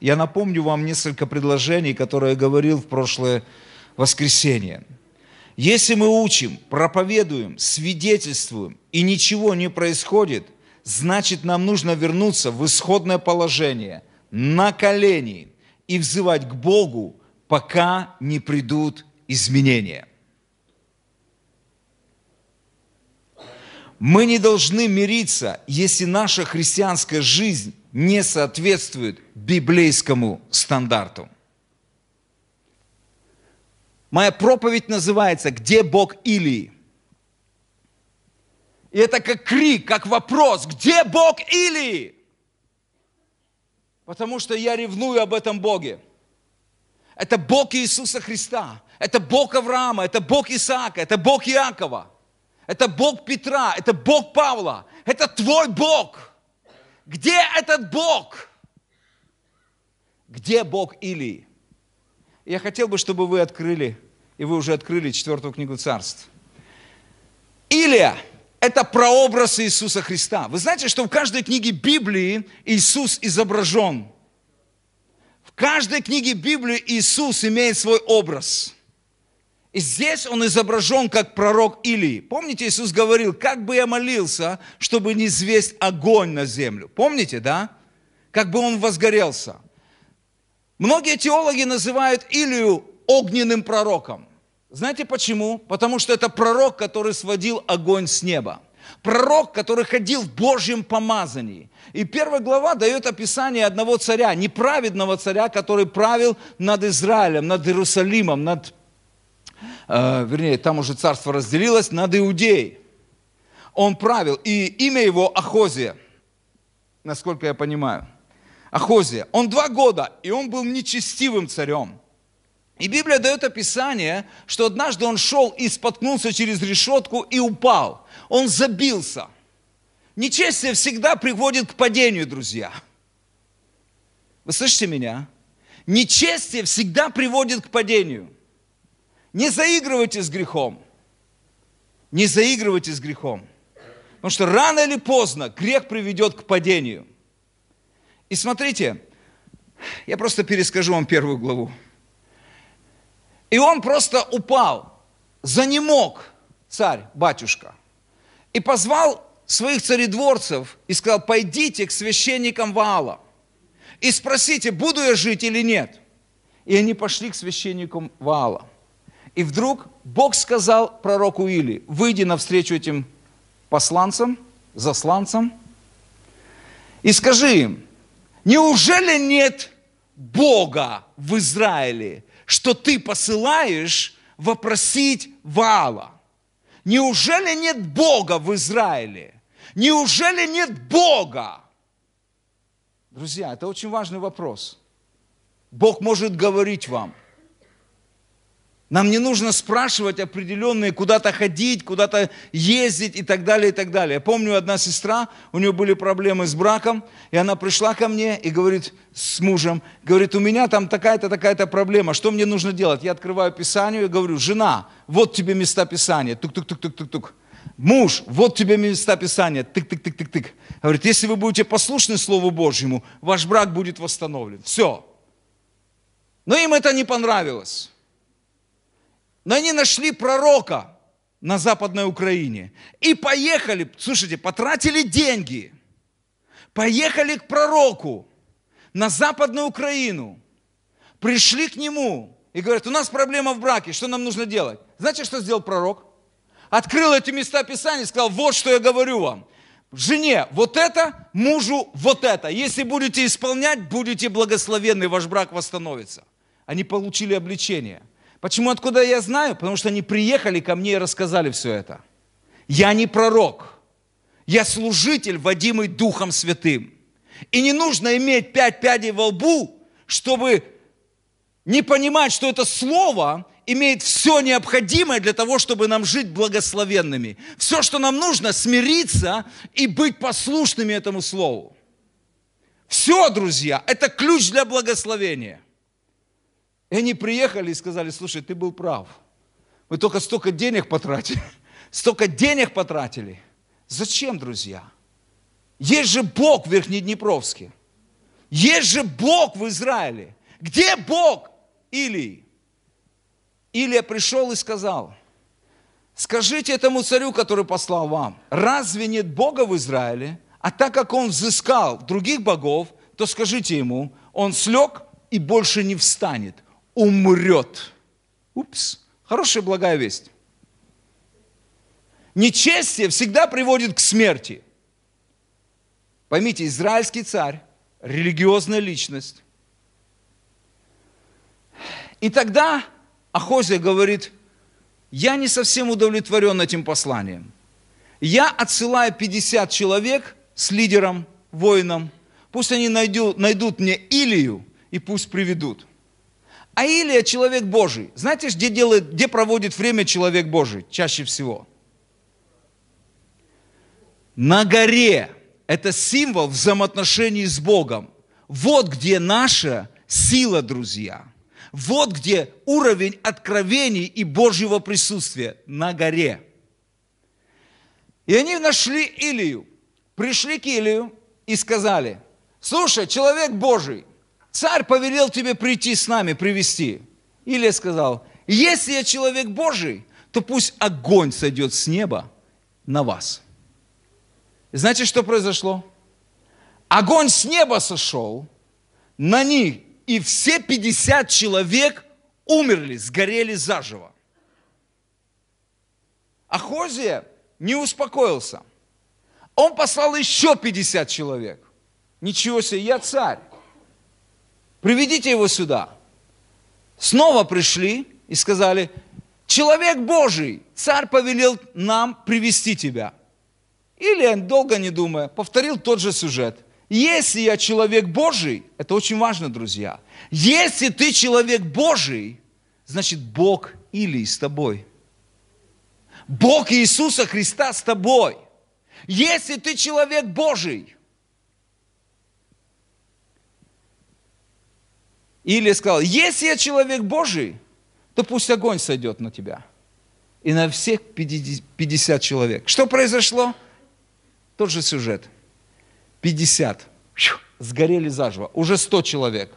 Я напомню вам несколько предложений, которые я говорил в прошлое воскресенье. Если мы учим, проповедуем, свидетельствуем, и ничего не происходит, значит, нам нужно вернуться в исходное положение, на колени, и взывать к Богу, пока не придут изменения. Мы не должны мириться, если наша христианская жизнь не соответствует библейскому стандарту. Моя проповедь называется «Где Бог Илии?». И это как крик, как вопрос: где Бог Илии? Потому что я ревную об этом Боге. Это Бог Иисуса Христа, это Бог Авраама, это Бог Исаака, это Бог Иакова, это Бог Петра, это Бог Павла, это твой Бог. Где этот Бог? Где Бог Илии? Я хотел бы, чтобы вы открыли, и вы уже открыли 4 книгу Царств. Илия – это прообраз Иисуса Христа. Вы знаете, что в каждой книге Библии Иисус изображен. В каждой книге Библии Иисус имеет свой образ. И здесь Он изображен как пророк Илии. Помните, Иисус говорил: как бы я молился, чтобы не низвесть огонь на землю. Помните, да? Как бы он возгорелся. Многие теологи называют Илию огненным пророком. Знаете почему? Потому что это пророк, который сводил огонь с неба. Пророк, который ходил в Божьем помазании. И 1 глава дает описание одного царя, неправедного царя, который правил над Израилем, над Иерусалимом, там уже царство разделилось, над Иудеей. Он правил, и имя его Ахозия, насколько я понимаю. Ахозия. Он 2 года, и он был нечестивым царем. И Библия дает описание, что однажды он шел и споткнулся через решетку и упал. Он забился. Нечестие всегда приводит к падению, друзья. Вы слышите меня? Нечестие всегда приводит к падению. Не заигрывайте с грехом. Не заигрывайте с грехом. Потому что рано или поздно грех приведет к падению. И смотрите, я просто перескажу вам 1 главу. И он просто упал, занемог царь, батюшка, и позвал своих царедворцев и сказал: пойдите к священникам Ваала и спросите, буду я жить или нет. И они пошли к священникам Ваала. И вдруг Бог сказал пророку Илии: выйди навстречу этим посланцам, засланцам, и скажи им: неужели нет Бога в Израиле, что ты посылаешь вопросить Ваала? Неужели нет Бога в Израиле? Неужели нет Бога? Друзья, это очень важный вопрос. Бог может говорить вам. Нам не нужно спрашивать определенные, куда-то ходить, куда-то ездить и так далее, и так далее. Я помню, одна сестра, у нее были проблемы с браком, и она пришла ко мне и говорит с мужем, говорит: у меня там такая-то, такая-то проблема, что мне нужно делать? Я открываю Писание и говорю: жена, вот тебе места Писания, тук-тук-тук-тук-тук-тук. Муж, вот тебе места Писания, тык-тык-тык-тык-тык. Говорит: если вы будете послушны Слову Божьему, ваш брак будет восстановлен. Все. Но им это не понравилось. Но они нашли пророка на Западной Украине и поехали, слушайте, потратили деньги, поехали к пророку на Западную Украину, пришли к нему и говорят: у нас проблема в браке, что нам нужно делать? Знаете, что сделал пророк? Открыл эти места Писания и сказал: вот что я говорю вам. Жене вот это, мужу вот это. Если будете исполнять, будете благословенны, ваш брак восстановится. Они получили обличение. Почему, откуда я знаю? Потому что они приехали ко мне и рассказали все это. Я не пророк. Я служитель, водимый Духом Святым. И не нужно иметь 5 пядей во лбу, чтобы не понимать, что это слово имеет все необходимое для того, чтобы нам жить благословенными. Все, что нам нужно, смириться и быть послушными этому слову. Все, друзья, это ключ для благословения. И они приехали и сказали: слушай, ты был прав. Мы только столько денег потратили. Столько денег потратили. Зачем, друзья? Есть же Бог в Верхнеднепровске. Есть же Бог в Израиле. Где Бог Илии? Илия пришел и сказал: скажите этому царю, который послал вам, разве нет Бога в Израиле? А так как он взыскал других богов, то скажите ему, он слег и больше не встанет, умрет. Упс, хорошая благая весть. Нечестие всегда приводит к смерти. Поймите, израильский царь, религиозная личность. И тогда Ахозия говорит: я не совсем удовлетворен этим посланием. Я отсылаю 50 человек с лидером, воином. Пусть они найдут мне Илию и пусть приведут. А Илия человек Божий. Знаете, где проводит время человек Божий чаще всего? На горе. Это символ взаимоотношений с Богом. Вот где наша сила, друзья. Вот где уровень откровений и Божьего присутствия. На горе. И они нашли Илию. Пришли к Илию и сказали: слушай, человек Божий, царь повелел тебе прийти с нами, привести. Илия сказал: если я человек Божий, то пусть огонь сойдет с неба на вас. И знаете, что произошло? Огонь с неба сошел на них, и все 50 человек умерли, сгорели заживо. Ахозия не успокоился. Он послал еще 50 человек. Ничего себе, я царь. Приведите его сюда. Снова пришли и сказали: человек Божий, царь повелел нам привести тебя. Илия, долго не думая, повторил тот же сюжет. Если я человек Божий, это очень важно, друзья. Если ты человек Божий, значит Бог Илии с тобой. Бог Иисуса Христа с тобой. Если ты человек Божий. Илия сказал: если я человек Божий, то пусть огонь сойдет на тебя. И на всех 50 человек. Что произошло? Тот же сюжет. 50 сгорели заживо. Уже 100 человек.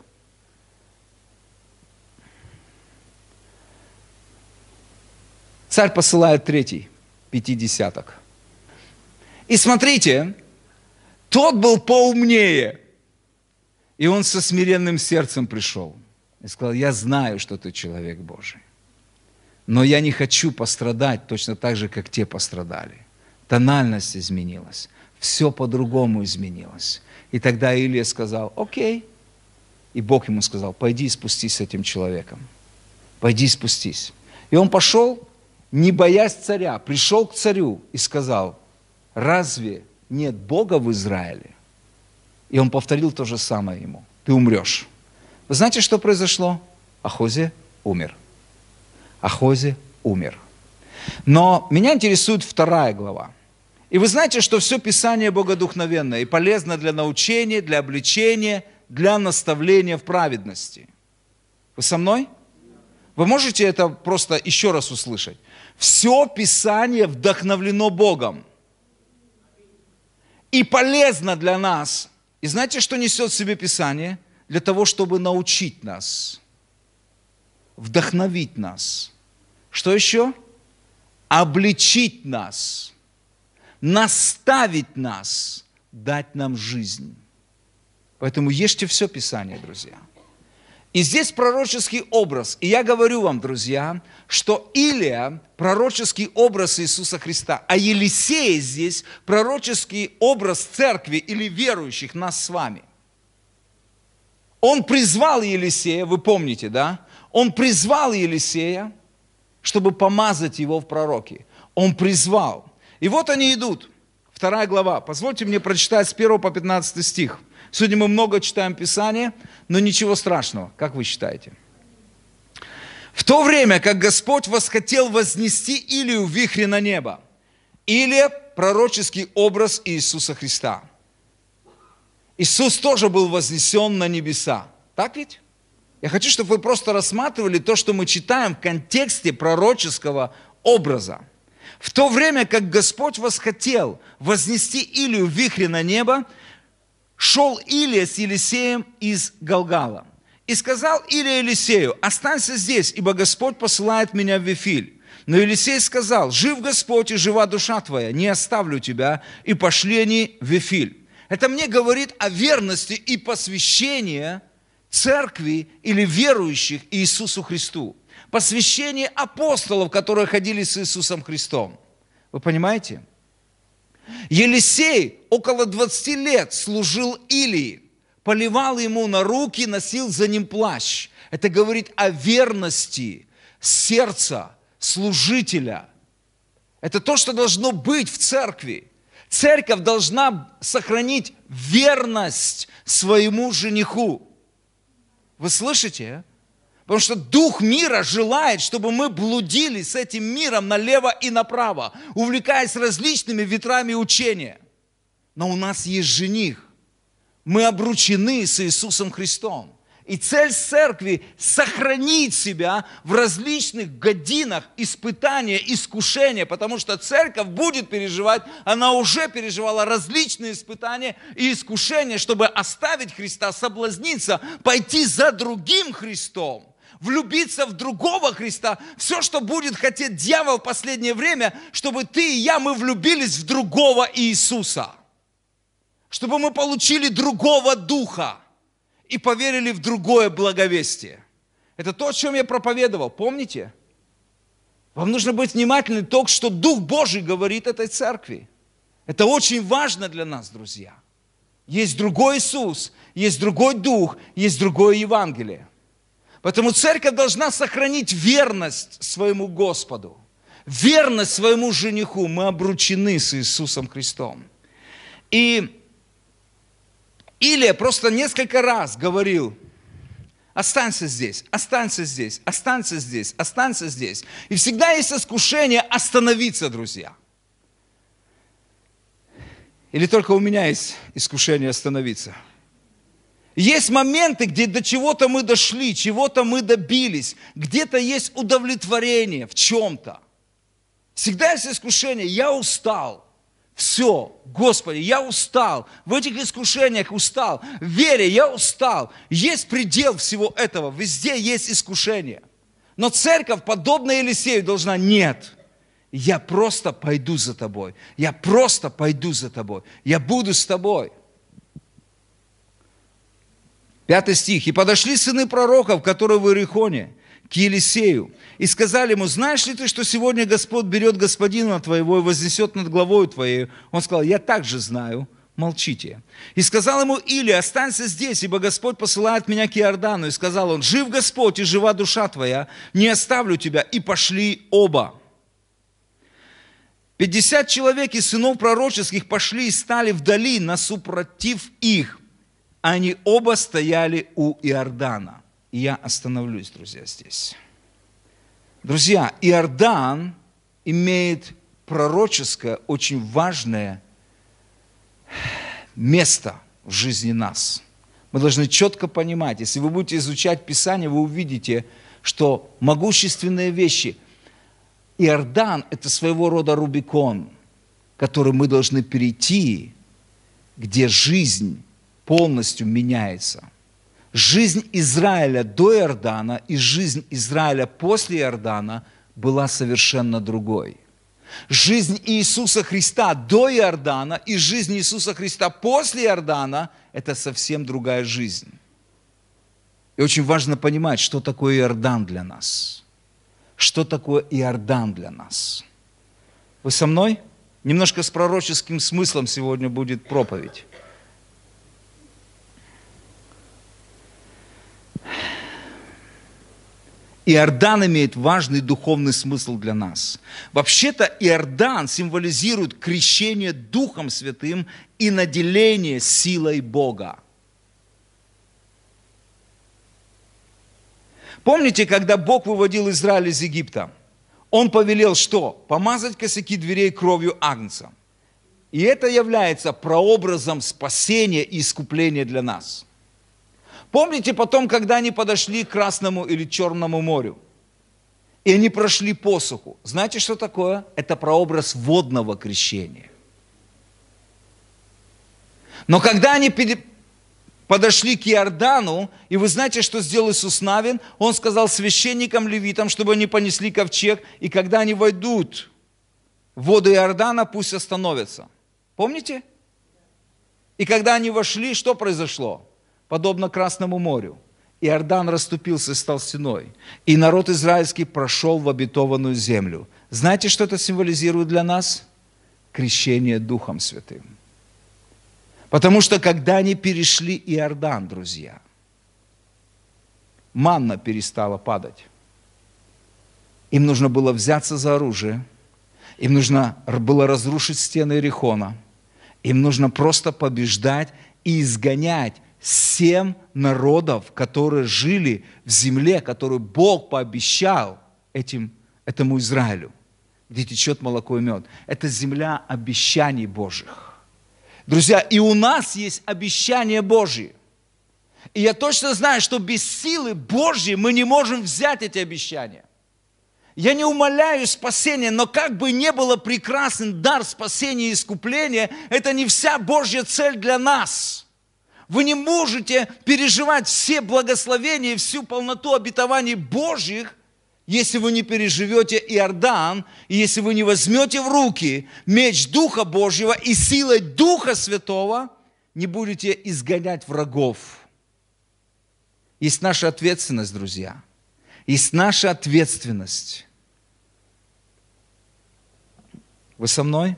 Царь посылает третий, 50. И смотрите, тот был поумнее. И он со смиренным сердцем пришел. И сказал: я знаю, что ты человек Божий. Но я не хочу пострадать точно так же, как те пострадали. Тональность изменилась. Все по-другому изменилось. И тогда Илия сказал: окей. И Бог ему сказал: пойди и спустись с этим человеком. Пойди и спустись. И он пошел, не боясь царя, пришел к царю и сказал: разве нет Бога в Израиле? И он повторил то же самое ему: ты умрешь. Вы знаете, что произошло? Ахозия умер. Ахозия умер. Но меня интересует 2 глава. И вы знаете, что все Писание богодухновенное и полезно для научения, для обличения, для наставления в праведности. Вы со мной? Вы можете это просто еще раз услышать? Все Писание вдохновлено Богом. И полезно для нас. И знаете, что несет в себе Писание? Для того, чтобы научить нас, вдохновить нас. Что еще? Обличить нас, наставить нас, дать нам жизнь. Поэтому ешьте все Писание, друзья. И здесь пророческий образ. И я говорю вам, друзья, что Илия – пророческий образ Иисуса Христа, а Елисей здесь – пророческий образ церкви или верующих, нас с вами. Он призвал Елисея, вы помните, да? Он призвал Елисея, чтобы помазать его в пророки. Он призвал. И вот они идут. 2 глава. Позвольте мне прочитать с 1 по 15 стих. Сегодня мы много читаем Писание, но ничего страшного. Как вы считаете? В то время, как Господь восхотел вознести Илию в вихре на небо. Илия – пророческий образ Иисуса Христа. Иисус тоже был вознесен на небеса. Так ведь? Я хочу, чтобы вы просто рассматривали то, что мы читаем в контексте пророческого образа. В то время, как Господь восхотел вознести Илию в вихре на небо, шел Илия с Елисеем из Галгала. И сказал Илия Елисею: останься здесь, ибо Господь посылает меня в Вифиль. Но Елисей сказал: жив Господь и жива душа твоя, не оставлю тебя. И пошли они в Вифиль. Это мне говорит о верности и посвящении церкви или верующих Иисусу Христу. Посвящение апостолов, которые ходили с Иисусом Христом. Вы понимаете? Елисей около 20 лет служил Илии, поливал ему на руки, носил за ним плащ. Это говорит о верности сердца служителя. Это то, что должно быть в церкви. Церковь должна сохранить верность своему жениху. Вы слышите? Потому что дух мира желает, чтобы мы блудили с этим миром налево и направо, увлекаясь различными ветрами учения. Но у нас есть жених. Мы обручены с Иисусом Христом. И цель церкви – сохранить себя в различных годинах испытания, искушения, потому что церковь будет переживать, она уже переживала различные испытания и искушения, чтобы оставить Христа, соблазниться, пойти за другим Христом, влюбиться в другого Христа. Все, что будет хотеть дьявол в последнее время, чтобы ты и я, мы влюбились в другого Иисуса, чтобы мы получили другого Духа и поверили в другое благовестие. Это то, о чем я проповедовал, помните? Вам нужно быть внимательным к тому, что Дух Божий говорит этой церкви. Это очень важно для нас, друзья. Есть другой Иисус, есть другой Дух, есть другое Евангелие. Поэтому церковь должна сохранить верность своему Господу, верность своему жениху. Мы обручены с Иисусом Христом. И Илия просто несколько раз говорил: останься здесь, останься здесь, останься здесь, останься здесь. И всегда есть искушение остановиться, друзья. Или только у меня есть искушение остановиться? Есть моменты, где до чего-то мы дошли, чего-то мы добились, где-то есть удовлетворение в чем-то. Всегда есть искушение: я устал. Все, Господи, я устал, в этих искушениях устал, в вере я устал. Есть предел всего этого, везде есть искушение. Но церковь, подобно Елисею, должна: нет, я просто пойду за тобой, я просто пойду за тобой, я буду с тобой. 5 стих. «И подошли сыны пророков, которые в Иерихоне, к Елисею, и сказали ему: знаешь ли ты, что сегодня Господь берет господина твоего и вознесет над главою твоей? Он сказал: я также знаю, молчите. И сказал ему Илия: останься здесь, ибо Господь посылает меня к Иордану. И сказал он: жив Господь и жива душа твоя, не оставлю тебя. И пошли оба. 50 человек из сынов пророческих пошли и стали вдали, насупротив их. Они оба стояли у Иордана». И я остановлюсь, друзья, здесь. Друзья, Иордан имеет пророческое, очень важное место в жизни нас. Мы должны четко понимать, если вы будете изучать Писание, вы увидите, что могущественные вещи. Иордан – это своего рода Рубикон, который мы должны перейти, где жизнь полностью меняется. Жизнь Израиля до Иордана и жизнь Израиля после Иордана была совершенно другой. Жизнь Иисуса Христа до Иордана и жизнь Иисуса Христа после Иордана – это совсем другая жизнь. И очень важно понимать, что такое Иордан для нас. Что такое Иордан для нас? Вы со мной? Немножко с пророческим смыслом сегодня будет проповедь. Иордан имеет важный духовный смысл для нас. Вообще-то Иордан символизирует крещение Духом Святым и наделение силой Бога. Помните, когда Бог выводил Израиль из Египта? Он повелел что? Помазать косяки дверей кровью агнца. И это является прообразом спасения и искупления для нас. Помните потом, когда они подошли к Красному или Черному морю, и они прошли посуху. Знаете, что такое? Это прообраз водного крещения. Но когда они подошли к Иордану, и вы знаете, что сделал Иисус Навин? Он сказал священникам, левитам, чтобы они понесли ковчег, и когда они войдут в воды Иордана, пусть остановятся. Помните? И когда они вошли, что произошло? Подобно Красному морю. Иордан расступился и стал стеной. И народ израильский прошел в обетованную землю. Знаете, что это символизирует для нас? Крещение Духом Святым. Потому что когда они перешли Иордан, друзья, манна перестала падать. Им нужно было взяться за оружие. Им нужно было разрушить стены Иерихона. Им нужно просто побеждать и изгонять 7 народов, которые жили в земле, которую Бог пообещал этому Израилю, где течет молоко и мед. Это земля обещаний Божьих. Друзья, и у нас есть обещания Божьи. И я точно знаю, что без силы Божьей мы не можем взять эти обещания. Я не умаляю спасения, но как бы ни было прекрасен дар спасения и искупления, это не вся Божья цель для нас. Вы не можете переживать все благословения и всю полноту обетований Божьих, если вы не переживете Иордан, и если вы не возьмете в руки меч Духа Божьего и силой Духа Святого не будете изгонять врагов. Есть наша ответственность, друзья. Есть наша ответственность. Вы со мной?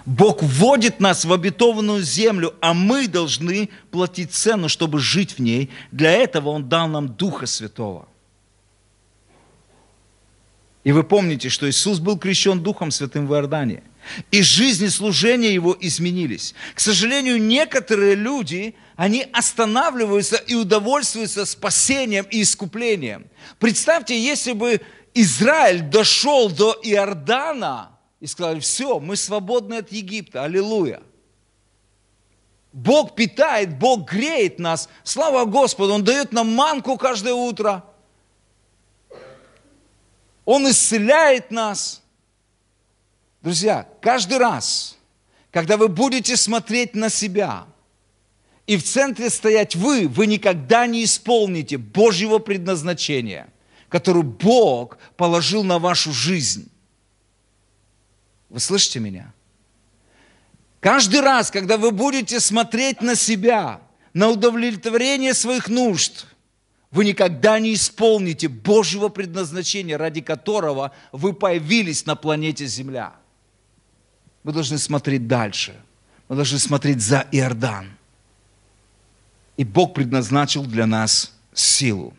Бог вводит нас в обетованную землю, а мы должны платить цену, чтобы жить в ней. Для этого Он дал нам Духа Святого. И вы помните, что Иисус был крещен Духом Святым в Иордане. И жизнь и служение Его изменились. К сожалению, некоторые люди, они останавливаются и удовольствуются спасением и искуплением. Представьте, если бы Израиль дошел до Иордана и сказали: все, мы свободны от Египта, аллилуйя. Бог питает, Бог греет нас, слава Господу, Он дает нам манку каждое утро. Он исцеляет нас. Друзья, каждый раз, когда вы будете смотреть на себя, и в центре стоять вы никогда не исполните Божьего предназначения, которое Бог положил на вашу жизнь. Вы слышите меня? Каждый раз, когда вы будете смотреть на себя, на удовлетворение своих нужд, вы никогда не исполните Божьего предназначения, ради которого вы появились на планете Земля. Мы должны смотреть дальше. Мы должны смотреть за Иордан. И Бог предназначил для нас силу.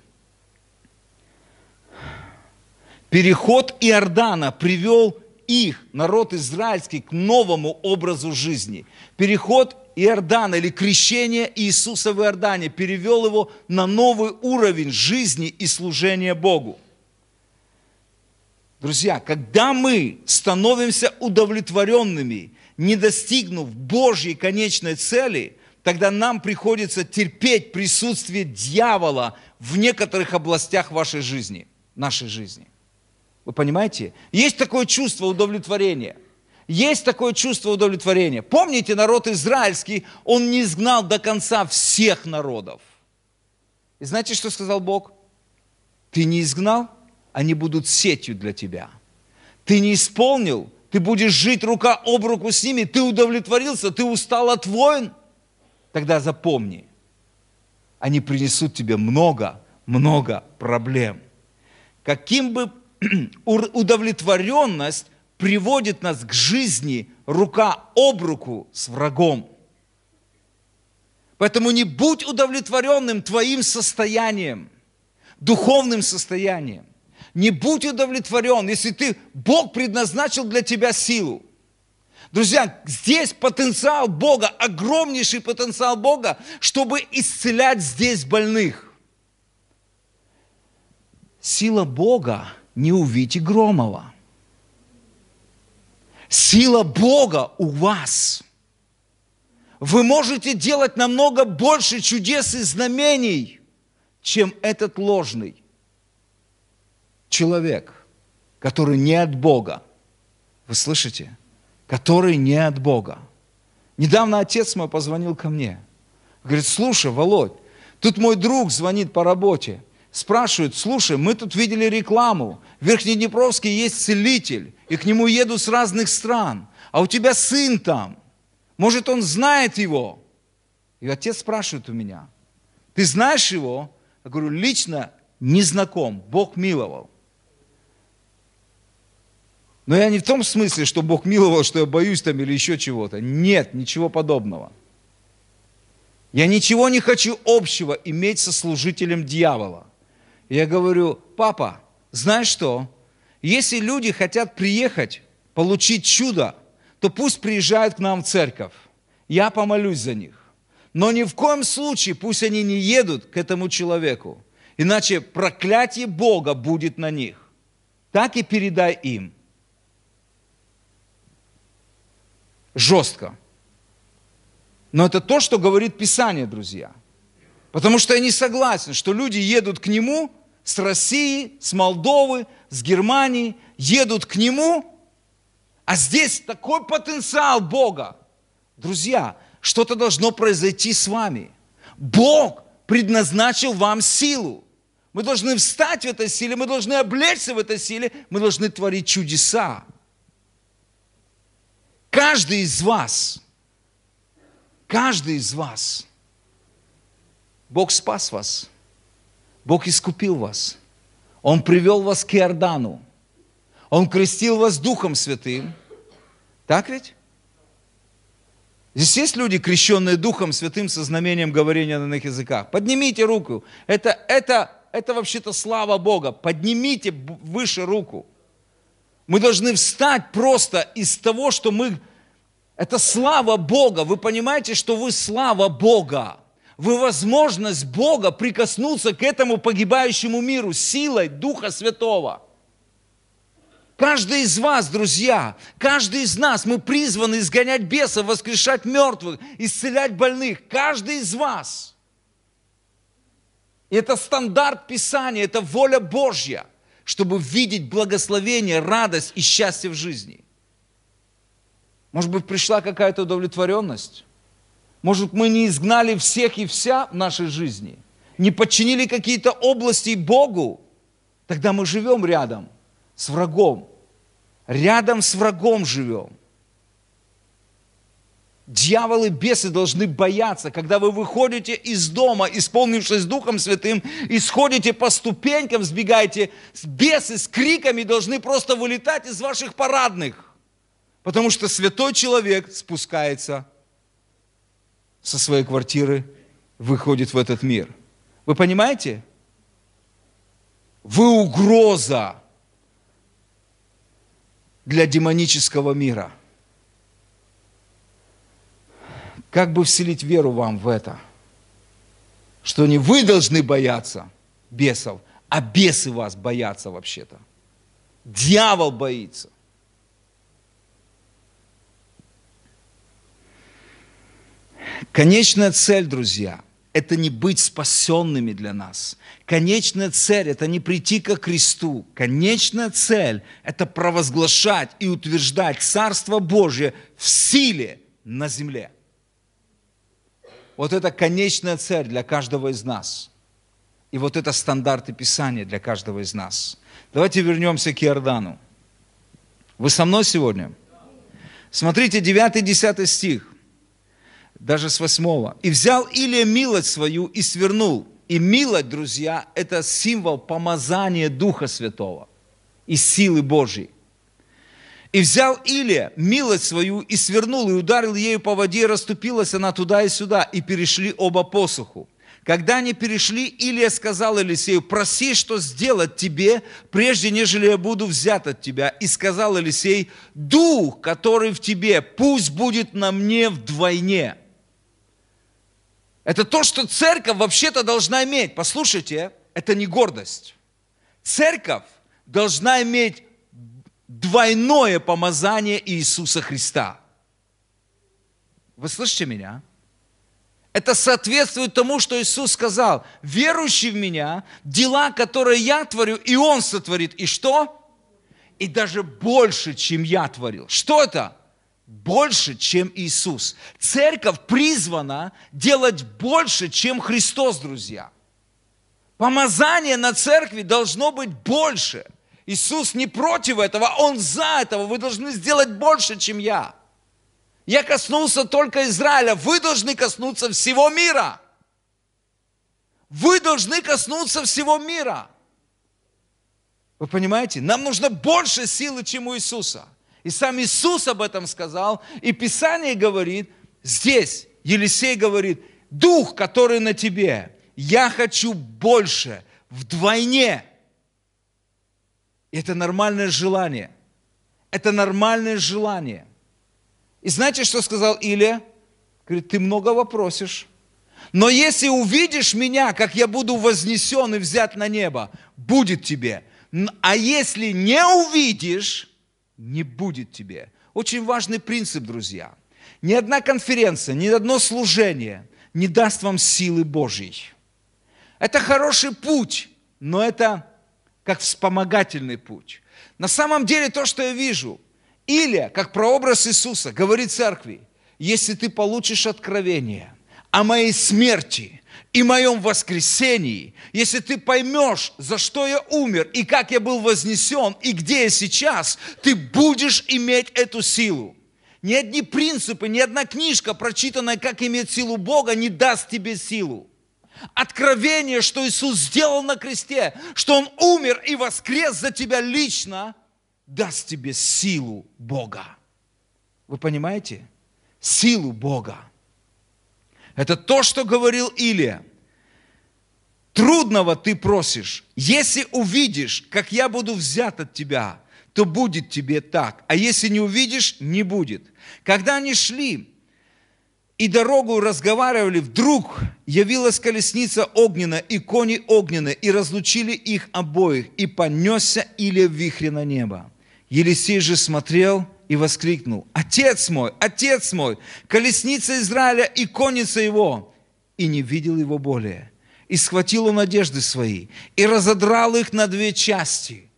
Переход Иордана привел их, народ израильский, к новому образу жизни. Переход Иордана или крещение Иисуса в Иордане перевел его на новый уровень жизни и служения Богу. Друзья, когда мы становимся удовлетворенными, не достигнув Божьей конечной цели, тогда нам приходится терпеть присутствие дьявола в некоторых областях вашей жизни, нашей жизни. Вы понимаете? Есть такое чувство удовлетворения. Есть такое чувство удовлетворения. Помните, народ израильский, он не изгнал до конца всех народов. И знаете, что сказал Бог? Ты не изгнал, они будут сетью для тебя. Ты не исполнил, ты будешь жить рука об руку с ними, ты удовлетворился, ты устал от войн. Тогда запомни, они принесут тебе много проблем. Каким бы удовлетворенность приводит нас к жизни рука об руку с врагом. Поэтому не будь удовлетворенным твоим состоянием, духовным состоянием. Не будь удовлетворен, если Бог предназначил для тебя силу. Друзья, здесь потенциал Бога, огромнейший потенциал Бога, чтобы исцелять здесь больных. Сила Бога не у Вити Громова. Сила Бога у вас. Вы можете делать намного больше чудес и знамений, чем этот ложный человек, который не от Бога. Вы слышите? который не от Бога. Недавно отец мой позвонил ко мне. Говорит, слушай, Володь, тут мой друг звонит по работе. Спрашивает, слушай, мы тут видели рекламу. В Верхнеднепровске есть целитель, и к нему едут с разных стран. А у тебя сын там. Может, он знает его? И отец спрашивает у меня, ты знаешь его? Я говорю, лично не знаком, Бог миловал. Но я не в том смысле, что Бог миловал, что я боюсь там или еще чего-то. Нет, ничего подобного. Я ничего не хочу общего иметь со служителем дьявола. Я говорю, папа, знаешь что? Если люди хотят приехать, получить чудо, то пусть приезжают к нам в церковь. Я помолюсь за них. Но ни в коем случае пусть они не едут к этому человеку. Иначе проклятие Бога будет на них. Так и передай им. Жестко. Но это то, что говорит Писание, друзья. Потому что я не согласен, что люди едут к нему с России, с Молдовы, с Германии, едут к нему, а здесь такой потенциал Бога. Друзья, что-то должно произойти с вами. Бог предназначил вам силу. Мы должны встать в этой силе, мы должны облечься в этой силе, мы должны творить чудеса. Каждый из вас, Бог спас вас, Бог искупил вас, Он привел вас к Иордану, Он крестил вас Духом Святым. Так ведь? Здесь есть люди, крещенные Духом Святым со знамением говорения на иных языках. Поднимите руку. Это вообще-то слава Бога. Поднимите выше руку. Мы должны встать просто из того, что мы... Это слава Бога. Вы понимаете, что вы слава Бога. Вы возможность Бога прикоснуться к этому погибающему миру силой Духа Святого. Каждый из вас, друзья, каждый из нас, мы призваны изгонять бесов, воскрешать мертвых, исцелять больных. Каждый из вас. И это стандарт Писания, это воля Божья, чтобы видеть благословение, радость и счастье в жизни. Может быть, пришла какая-то удовлетворенность? Может, мы не изгнали всех и вся в нашей жизни? Не подчинили какие-то области Богу? Тогда мы живем рядом с врагом. Рядом с врагом живем. Дьяволы, бесы должны бояться, когда вы выходите из дома, исполнившись Духом Святым, и сходите по ступенькам, сбегаете, бесы с криками должны просто вылетать из ваших парадных. Потому что святой человек спускается со своей квартиры, выходит в этот мир. Вы понимаете? Вы угроза для демонического мира. Как бы вселить веру вам в это? Что не вы должны бояться бесов, а бесы вас боятся вообще-то. Дьявол боится. Конечная цель, друзья, это не быть спасенными для нас. Конечная цель – это не прийти ко кресту. Конечная цель – это провозглашать и утверждать Царство Божие в силе на земле. Вот это конечная цель для каждого из нас. И вот это стандарты Писания для каждого из нас. Давайте вернемся к Иордану. Вы со мной сегодня? Смотрите, 9-10 стих. Даже с 8. «И взял Илия милость свою и свернул». И милость, друзья, это символ помазания Духа Святого и силы Божьей. «И взял Илия милость свою и свернул, и ударил ею по воде, и расступилась она туда и сюда, и перешли оба посуху. Когда они перешли, Илия сказал Елисею: проси, что сделать тебе, прежде нежели я буду взят от тебя. И сказал Елисей: дух, который в тебе, пусть будет на мне вдвойне». Это то, что церковь вообще-то должна иметь. Послушайте, это не гордость. Церковь должна иметь двойное помазание Иисуса Христа. Вы слышите меня? Это соответствует тому, что Иисус сказал: верующий в Меня, дела, которые Я творю, и Он сотворит. И что? И даже больше, чем Я творил. Что это? больше, чем Иисус. Церковь призвана делать больше, чем Христос, друзья. Помазание на церкви должно быть больше. Иисус не против этого, Он за этого. Вы должны сделать больше, чем я. Я коснулся только Израиля. Вы должны коснуться всего мира. Вы должны коснуться всего мира. Вы понимаете? Нам нужно больше силы, чем у Иисуса. И сам Иисус об этом сказал. И Писание говорит, здесь Елисей говорит, Дух, который на тебе, я хочу больше, вдвойне. Это нормальное желание. Это нормальное желание. И знаете, что сказал Илия? Говорит, ты многого просишь. Но если увидишь меня, как я буду вознесен и взят на небо, будет тебе. А если не увидишь, не будет тебе. Очень важный принцип, друзья. Ни одна конференция, ни одно служение не даст вам силы Божьей. Это хороший путь, но это как вспомогательный путь. На самом деле то, что я вижу, Илия, как прообраз Иисуса, говорит церкви, если ты получишь откровение о моей смерти и моем воскресении, если ты поймешь, за что я умер, и как я был вознесен, и где я сейчас, ты будешь иметь эту силу. Ни одни принципы, ни одна книжка, прочитанная, как иметь силу Бога, не даст тебе силу. Откровение, что Иисус сделал на кресте, что Он умер и воскрес за тебя лично, даст тебе силу Бога. Вы понимаете? Силу Бога. Это то, что говорил Илия. Трудного ты просишь. Если увидишь, как я буду взят от тебя, то будет тебе так. А если не увидишь, не будет. Когда они шли и дорогу разговаривали, вдруг явилась колесница огненная и кони огненные, и разлучили их обоих, и понесся Илия в вихре на небо. Елисей же смотрел и воскликнул: отец мой, колесница Израиля и конница его! И не видел его более. И схватил он одежды свои, и разодрал их на две части.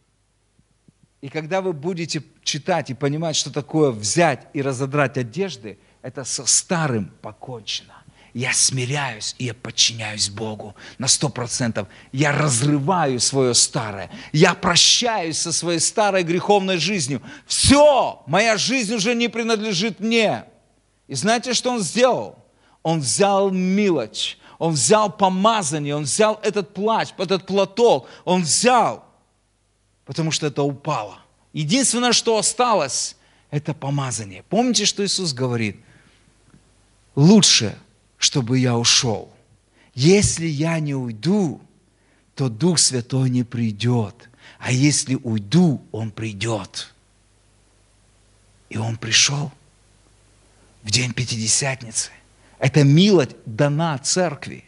И когда вы будете читать и понимать, что такое взять и разодрать одежды, это со старым покончено. Я смиряюсь, и я подчиняюсь Богу на 100%. Я разрываю свое старое. Я прощаюсь со своей старой греховной жизнью. Все, моя жизнь уже не принадлежит мне. И знаете, что он сделал? Он взял милость, он взял помазание, он взял этот плащ, этот платок. Он взял, потому что это упало. Единственное, что осталось, это помазание. Помните, что Иисус говорит? Лучше, чтобы я ушел. Если я не уйду, то Дух Святой не придет. А если уйду, Он придет. И Он пришел в день Пятидесятницы. Это милость дана церкви.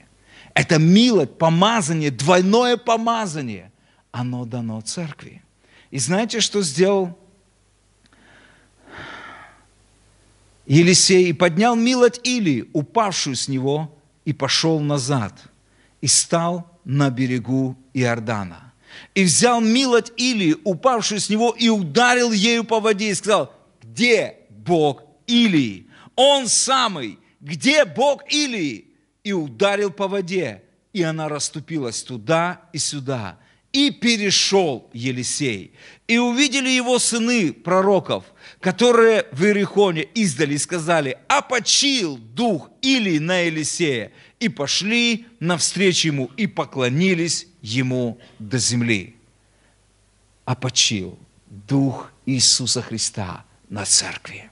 Это милость, помазание, двойное помазание. Оно дано церкви. И знаете, что сделал Елисей? И поднял милость Илии, упавшую с него, и пошел назад, и стал на берегу Иордана. И взял милость Илии, упавшую с него, и ударил ею по воде, и сказал: где Бог Илии? Он самый, где Бог Илии? И ударил по воде, и она расступилась туда и сюда. И перешел Елисей. И увидели его сыны пророков, которые в Иерихоне издали и сказали: опочил дух Илии на Елисея. И пошли навстречу ему, и поклонились ему до земли. Опочил дух Иисуса Христа на церкви.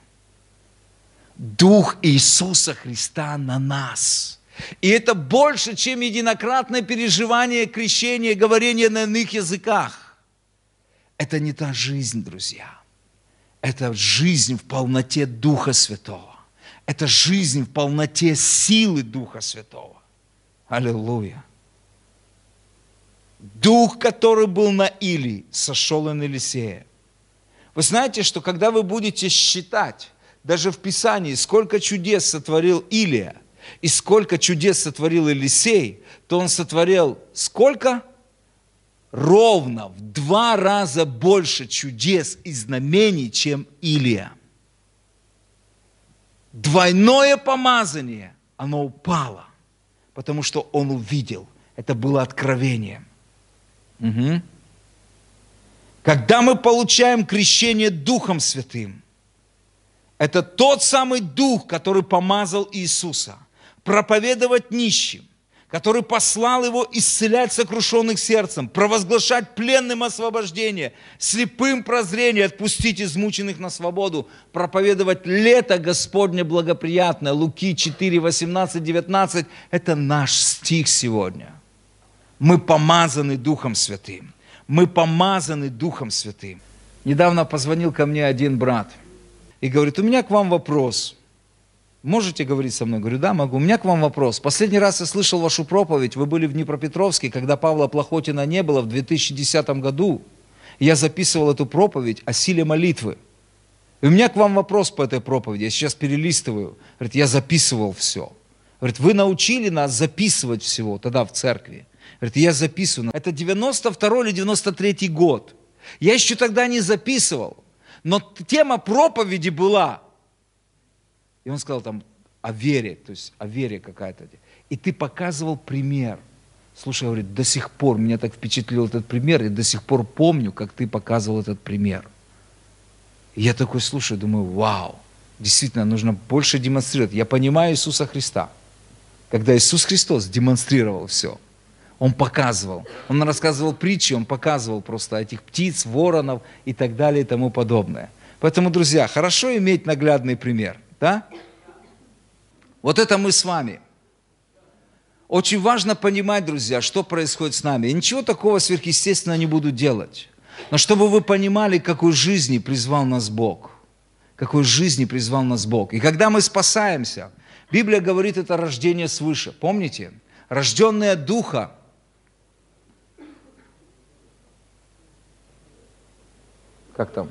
Дух Иисуса Христа на нас. И это больше, чем единократное переживание, крещение, говорение на иных языках. Это не та жизнь, друзья. Это жизнь в полноте Духа Святого. Это жизнь в полноте силы Духа Святого. Аллилуйя. Дух, который был на Илии, сошел и на Елисея. Вы знаете, что когда вы будете считать, даже в Писании, сколько чудес сотворил Илия, и сколько чудес сотворил Елисей, то он сотворил сколько? Ровно в 2 раза больше чудес и знамений, чем Илия. двойное помазание, оно упало, потому что он увидел. Это было откровение. Угу. Когда мы получаем крещение Духом Святым, это тот самый Дух, который помазал Иисуса проповедовать нищим, который послал его исцелять сокрушенных сердцем, провозглашать пленным освобождение, слепым прозрение, отпустить измученных на свободу, проповедовать лето Господне благоприятное. Луки 4, 18, 19. Это наш стих сегодня. Мы помазаны Духом Святым. Мы помазаны Духом Святым. Недавно позвонил ко мне один брат и говорит: у меня к вам вопрос. Можете говорить со мной? Говорю: да, могу. У меня к вам вопрос. Последний раз я слышал вашу проповедь, вы были в Днепропетровске, когда Павла Плохотина не было в 2010 году. Я записывал эту проповедь о силе молитвы. И у меня к вам вопрос по этой проповеди. Я сейчас перелистываю. Говорит: я записывал все. Говорит: вы научили нас записывать всего тогда в церкви. Говорит: я записываю. Это 92 или 93 год. Я еще тогда не записывал. Но тема проповеди была. И он сказал там о вере, то есть о вере какая-то. И ты показывал пример. Слушай, говорит, до сих пор меня так впечатлил этот пример, и до сих пор помню, как ты показывал этот пример. И я такой слушаю, думаю: вау, действительно, нужно больше демонстрировать. Я понимаю Иисуса Христа. Когда Иисус Христос демонстрировал все, Он показывал. Он рассказывал притчи, Он показывал просто этих птиц, воронов и так далее и тому подобное. Поэтому, друзья, хорошо иметь наглядный пример. Да? Вот это мы с вами. Очень важно понимать, друзья, что происходит с нами. Я ничего такого сверхъестественного не буду делать. Но чтобы вы понимали, к какой жизни призвал нас Бог. Какой жизни призвал нас Бог. И когда мы спасаемся, Библия говорит, это рождение свыше. Помните? Рожденные от Духа. Как там?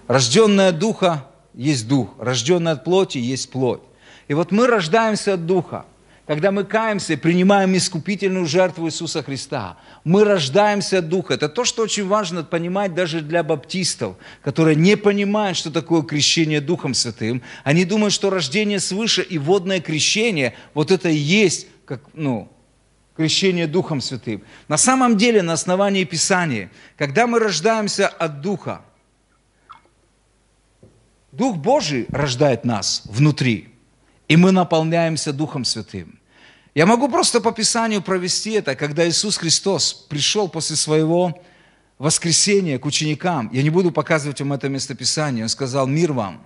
Рожденные от Духа есть Дух, рожденный от плоти есть плоть. И вот мы рождаемся от Духа. Когда мы каемся и принимаем искупительную жертву Иисуса Христа, мы рождаемся от Духа. Это то, что очень важно понимать даже для баптистов, которые не понимают, что такое крещение Духом Святым. Они думают, что рождение свыше и водное крещение, вот это и есть как, крещение Духом Святым. На самом деле, на основании Писания, когда мы рождаемся от Духа, Дух Божий рождает нас внутри, и мы наполняемся Духом Святым. Я могу просто по Писанию провести это, когда Иисус Христос пришел после своего воскресения к ученикам. Я не буду показывать вам это местописание. Он сказал: мир вам.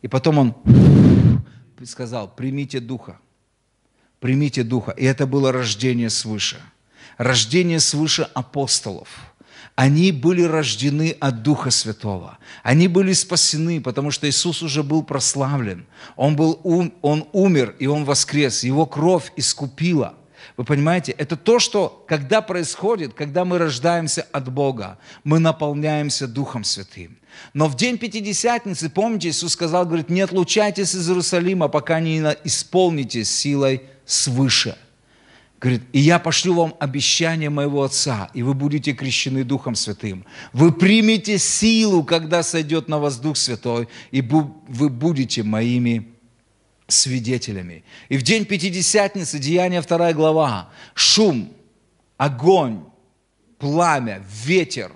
И потом Он сказал: примите Духа. Примите Духа. И это было рождение свыше. Рождение свыше апостолов. Они были рождены от Духа Святого. Они были спасены, потому что Иисус уже был прославлен. Он умер, и Он воскрес. Его кровь искупила. Вы понимаете? Это то, что, когда происходит, когда мы рождаемся от Бога, мы наполняемся Духом Святым. Но в день Пятидесятницы, помните, Иисус сказал, говорит: не отлучайтесь из Иерусалима, пока не исполнитесь силой свыше. Говорит: и я пошлю вам обещание моего Отца, и вы будете крещены Духом Святым. Вы примете силу, когда сойдет на вас Дух Святой, и вы будете моими свидетелями. И в день Пятидесятницы, Деяния 2 глава, шум, огонь, пламя, ветер.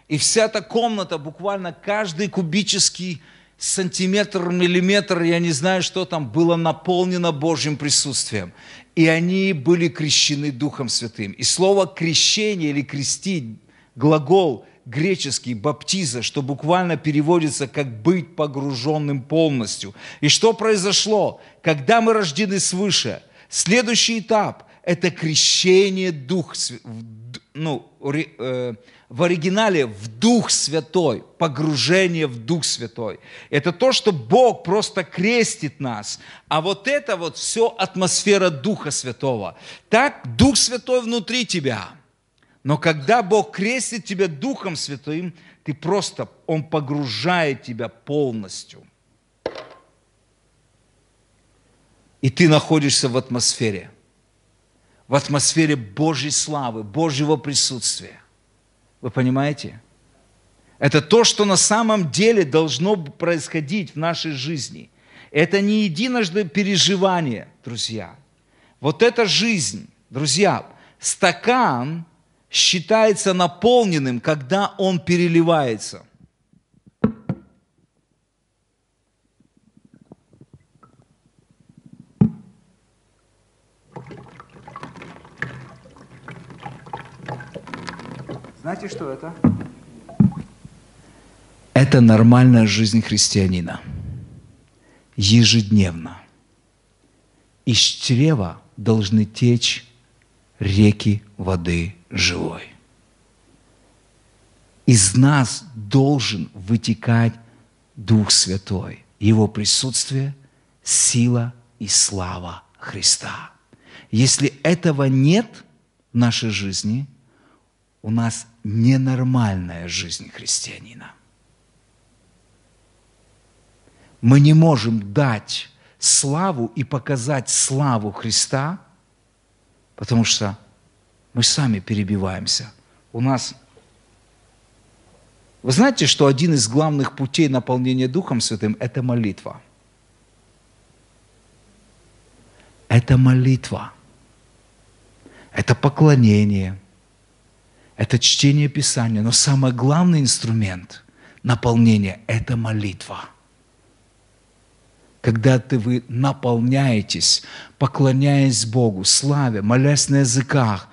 И вся эта комната, буквально каждый кубический сантиметр, миллиметр, я не знаю, что там, было наполнено Божьим присутствием. И они были крещены Духом Святым. И слово крещение или крестить, глагол греческий баптиза, что буквально переводится как быть погруженным полностью. И что произошло? Когда мы рождены свыше, следующий этап – это крещение в оригинале в Дух Святой, погружение в Дух Святой. Это то, что Бог просто крестит нас. А вот это вот все атмосфера Духа Святого. Так, Дух Святой внутри тебя. Но когда Бог крестит тебя Духом Святым, Он погружает тебя полностью. И ты находишься в атмосфере Божьей славы, Божьего присутствия. Вы понимаете? Это то, что на самом деле должно происходить в нашей жизни. Это не единожды переживание, друзья. Вот эта жизнь, друзья, стакан считается наполненным, когда он переливается. Знаете, что это? Это нормальная жизнь христианина. Ежедневно. Из чрева должны течь реки воды живой. Из нас должен вытекать Дух Святой, Его присутствие, сила и слава Христа. Если этого нет в нашей жизни, у нас ненормальная жизнь христианина. Мы не можем дать славу и показать славу Христа, потому что мы сами перебиваемся. У нас... Вы знаете, что один из главных путей наполнения Духом Святым – это молитва. Это молитва. Это поклонение. Это чтение Писания. Но самый главный инструмент наполнения – это молитва. Когда вы наполняетесь, поклоняясь Богу, славя, молясь на языках,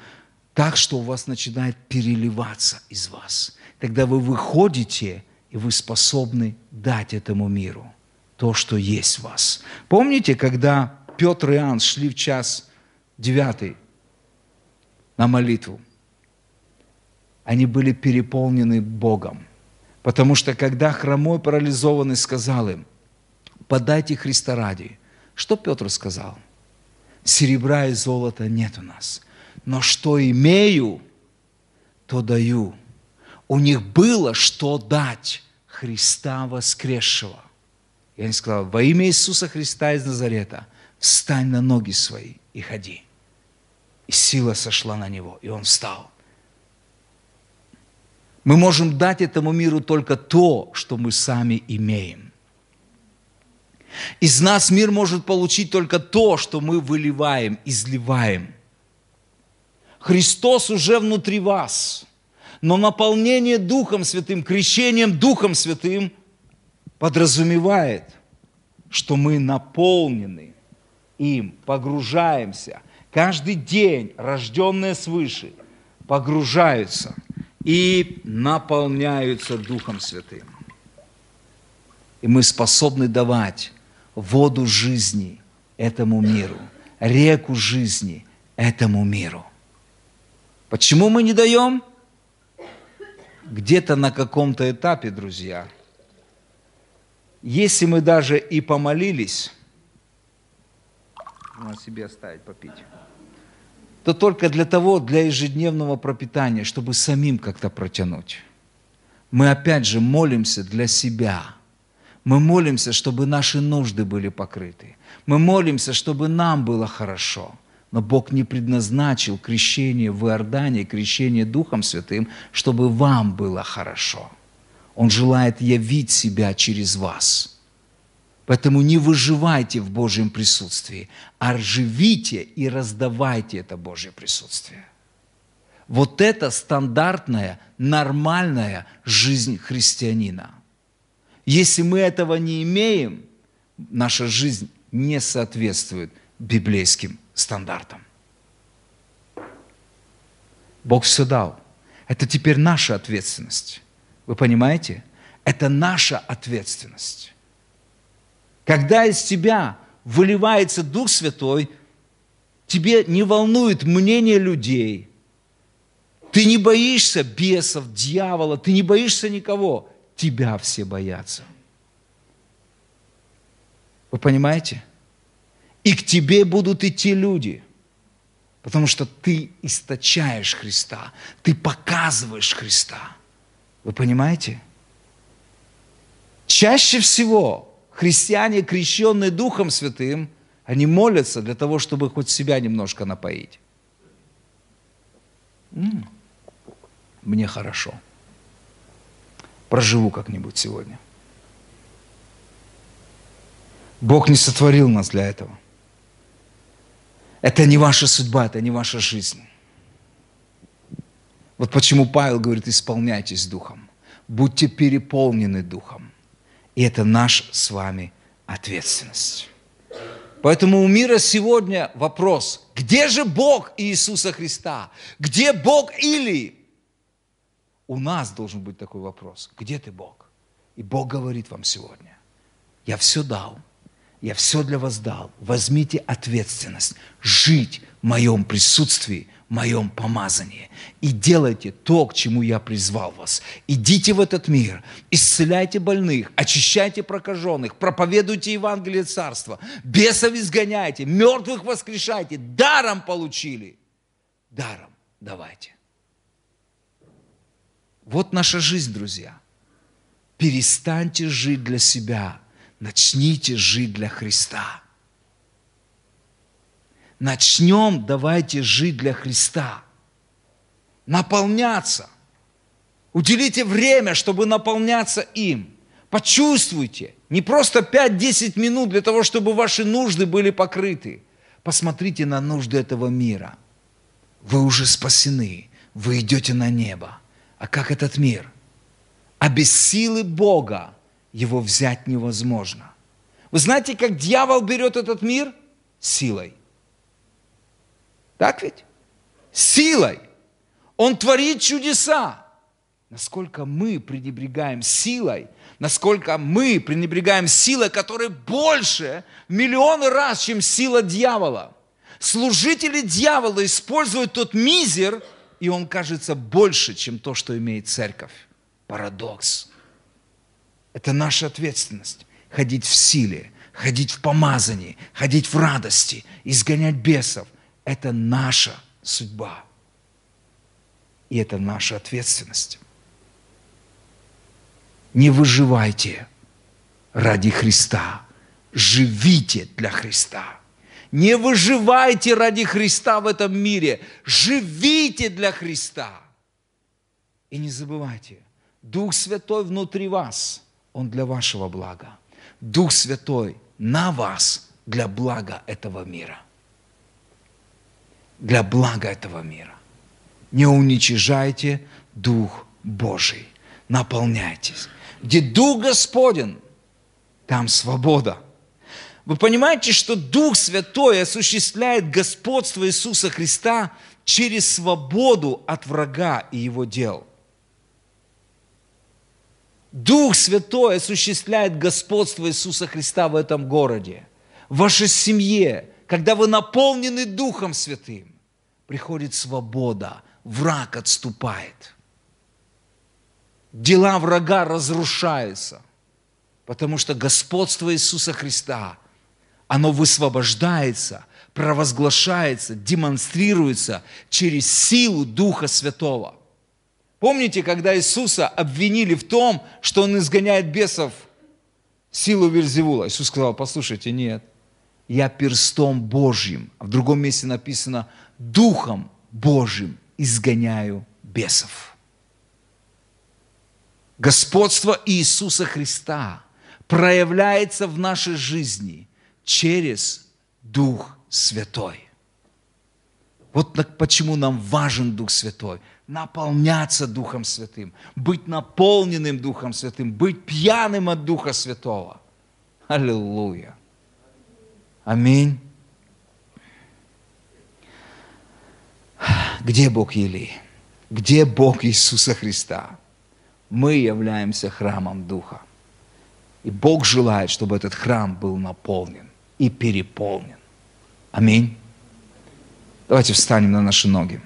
так, что у вас начинает переливаться из вас. Тогда вы выходите, и вы способны дать этому миру то, что есть в вас. Помните, когда Петр и Иоанн шли в час 9 на молитву? Они были переполнены Богом. Потому что когда хромой парализованный сказал им: подайте Христа ради. Что Петр сказал? Серебра и золота нет у нас, но что имею, то даю. У них было что дать Христа воскресшего. И они сказали: во имя Иисуса Христа из Назарета встань на ноги свои и ходи. И сила сошла на него, и он встал. Мы можем дать этому миру только то, что мы сами имеем. Из нас мир может получить только то, что мы выливаем, изливаем. Христос уже внутри вас, но наполнение Духом Святым, крещением Духом Святым подразумевает, что мы наполнены им, погружаемся. Каждый день рожденные свыше погружаются и наполняются Духом Святым. И мы способны давать воду жизни этому миру, реку жизни этому миру. Почему мы не даем? Где-то на каком-то этапе, друзья, если мы даже и помолились, надо себе оставить попить, то только для того, для ежедневного пропитания, чтобы самим как-то протянуть. Мы опять же молимся для себя. Мы молимся, чтобы наши нужды были покрыты. Мы молимся, чтобы нам было хорошо. Но Бог не предназначил крещение в Иордане, крещение Духом Святым, чтобы вам было хорошо. Он желает явить себя через вас. Поэтому не выживайте в Божьем присутствии, а живите и раздавайте это Божье присутствие. Вот это стандартная, нормальная жизнь христианина. Если мы этого не имеем, наша жизнь не соответствует библейским стандартам. Бог все дал. Это теперь наша ответственность. Вы понимаете? Это наша ответственность. Когда из тебя выливается Дух Святой, тебе не волнует мнение людей. Ты не боишься бесов, дьявола, ты не боишься никого. Тебя все боятся. Вы понимаете? И к тебе будут идти люди, потому что ты источаешь Христа, ты показываешь Христа. Вы понимаете? Чаще всего христиане, крещенные Духом Святым, они молятся для того, чтобы хоть себя немножко напоить. Мне хорошо. Проживу как-нибудь сегодня. Бог не сотворил нас для этого. Это не ваша судьба, это не ваша жизнь. Вот почему Павел говорит, исполняйтесь Духом. Будьте переполнены Духом. И это наша с вами ответственность. Поэтому у мира сегодня вопрос, где же Бог Иисуса Христа? Где Бог Илии? У нас должен быть такой вопрос. Где ты, Бог? И Бог говорит вам сегодня, я все дал, я все для вас дал. Возьмите ответственность жить в моем присутствии, в моем помазании. И делайте то, к чему я призвал вас. Идите в этот мир, исцеляйте больных, очищайте прокаженных, проповедуйте Евангелие Царства, бесов изгоняйте, мертвых воскрешайте, даром получили, даром давайте. Вот наша жизнь, друзья. Перестаньте жить для себя, начните жить для Христа. Начнем, давайте жить для Христа. Наполняться. Уделите время, чтобы наполняться им. Почувствуйте. Не просто 5-10 минут для того, чтобы ваши нужды были покрыты. Посмотрите на нужды этого мира. Вы уже спасены. Вы идете на небо. А как этот мир? А без силы Бога его взять невозможно. Вы знаете, как дьявол берет этот мир? Силой. Так ведь? Силой. Он творит чудеса. Насколько мы пренебрегаем силой, насколько мы пренебрегаем силой, которая больше в миллионы раз, чем сила дьявола. Служители дьявола используют тот мизер, и он кажется больше, чем то, что имеет церковь. Парадокс. Это наша ответственность. Ходить в силе, ходить в помазании, ходить в радости, изгонять бесов. Это наша судьба. И это наша ответственность. Не выживайте ради Христа. Живите для Христа. Не выживайте ради Христа в этом мире. Живите для Христа. И не забывайте, Дух Святой внутри вас, Он для вашего блага. Дух Святой на вас для блага этого мира. Для блага этого мира. Не уничижайте Дух Божий. Наполняйтесь. Где Дух Господень, там свобода. Вы понимаете, что Дух Святой осуществляет господство Иисуса Христа через свободу от врага и его дел. Дух Святой осуществляет господство Иисуса Христа в этом городе, в вашей семье. Когда вы наполнены Духом Святым, приходит свобода, враг отступает. Дела врага разрушаются, потому что господство Иисуса Христа, оно высвобождается, провозглашается, демонстрируется через силу Духа Святого. Помните, когда Иисуса обвинили в том, что Он изгоняет бесов силу Вельзевула? Иисус сказал, послушайте, нет, я перстом Божьим, а в другом месте написано, Духом Божьим изгоняю бесов. Господство Иисуса Христа проявляется в нашей жизни через Дух Святой. Вот почему нам важен Дух Святой. Наполняться Духом Святым, быть наполненным Духом Святым, быть пьяным от Духа Святого. Аллилуйя. Аминь. Где Бог Илии? Где Бог Иисуса Христа? Мы являемся храмом Духа. И Бог желает, чтобы этот храм был наполнен и переполнен. Аминь. Давайте встанем на наши ноги.